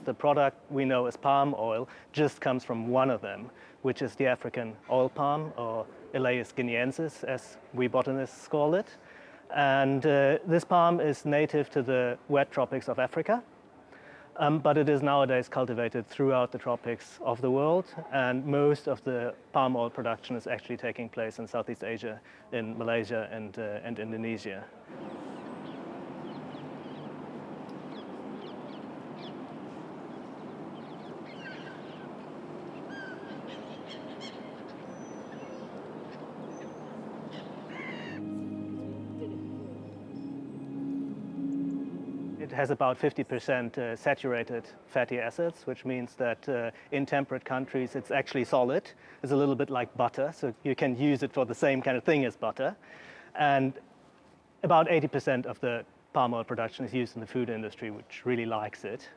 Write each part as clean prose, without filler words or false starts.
the product we know as palm oil just comes from one of them, which is the African oil palm, or Elaeus guineensis, as we botanists call it. And this palm is native to the wet tropics of Africa, but it is nowadays cultivated throughout the tropics of the world, and most of the palm oil production is actually taking place in Southeast Asia, in Malaysia and Indonesia. It has about 50% saturated fatty acids, which means that in temperate countries it's actually solid. It's a little bit like butter, so you can use it for the same kind of thing as butter. And about 80% of the palm oil production is used in the food industry, which really likes it.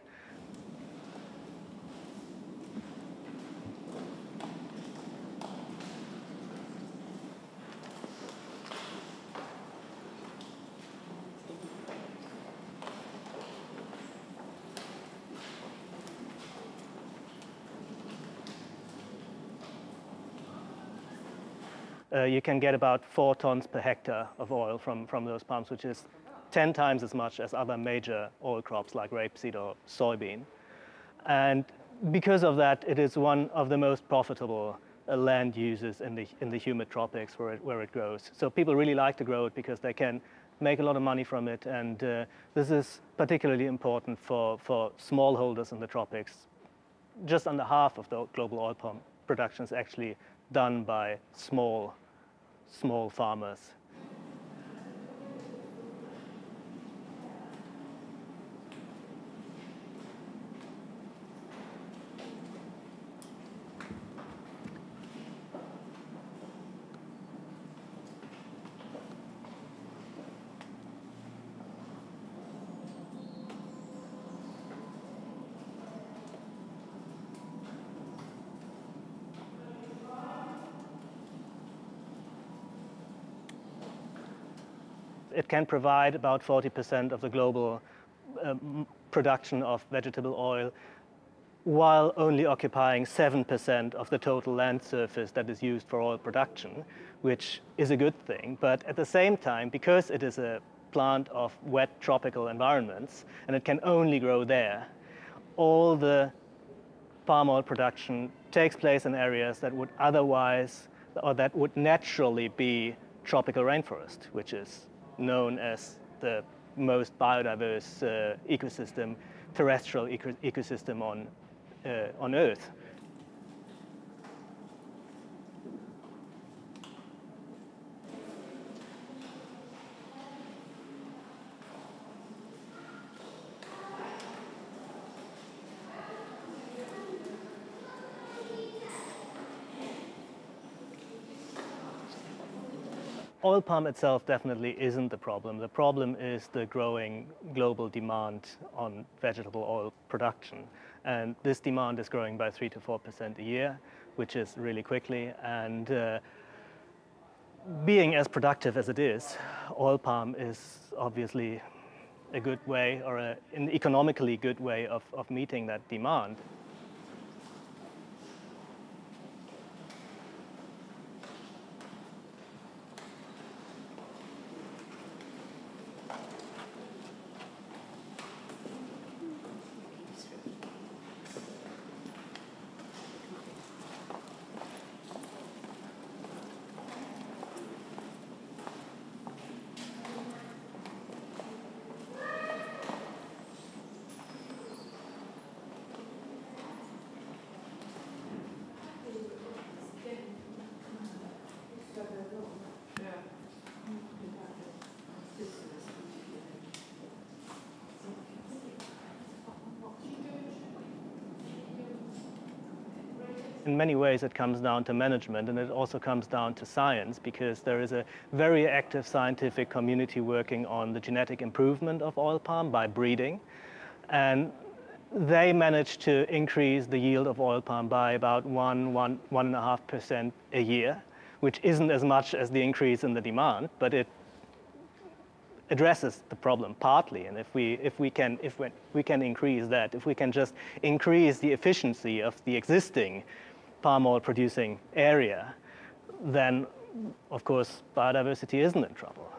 You can get about 4 tons per hectare of oil from those palms, which is 10 times as much as other major oil crops like rapeseed or soybean. And because of that, it is one of the most profitable land uses in the humid tropics where it grows. So people really like to grow it because they can make a lot of money from it. And this is particularly important for smallholders in the tropics. Just under half of the global oil palm production is actually done by small farmers. It can provide about 40% of the global production of vegetable oil, while only occupying 7% of the total land surface that is used for oil production, which is a good thing. But at the same time, because it is a plant of wet tropical environments and it can only grow there, all the palm oil production takes place in areas that would otherwise, or that would naturally be tropical rainforest, which is known as the most biodiverse ecosystem, terrestrial ecosystem on Earth. Oil palm itself definitely isn't the problem. The problem is the growing global demand on vegetable oil production. And this demand is growing by 3 to 4% a year, which is really quickly. And being as productive as it is, oil palm is obviously a good way, or an economically good way of meeting that demand. In many ways, it comes down to management, and it also comes down to science, because there is a very active scientific community working on the genetic improvement of oil palm by breeding. And they managed to increase the yield of oil palm by about 1.5% a year, which isn't as much as the increase in the demand, but addresses the problem partly. And if we can increase that, if we can just increase the efficiency of the existing palm oil producing area, then of course biodiversity isn't in trouble.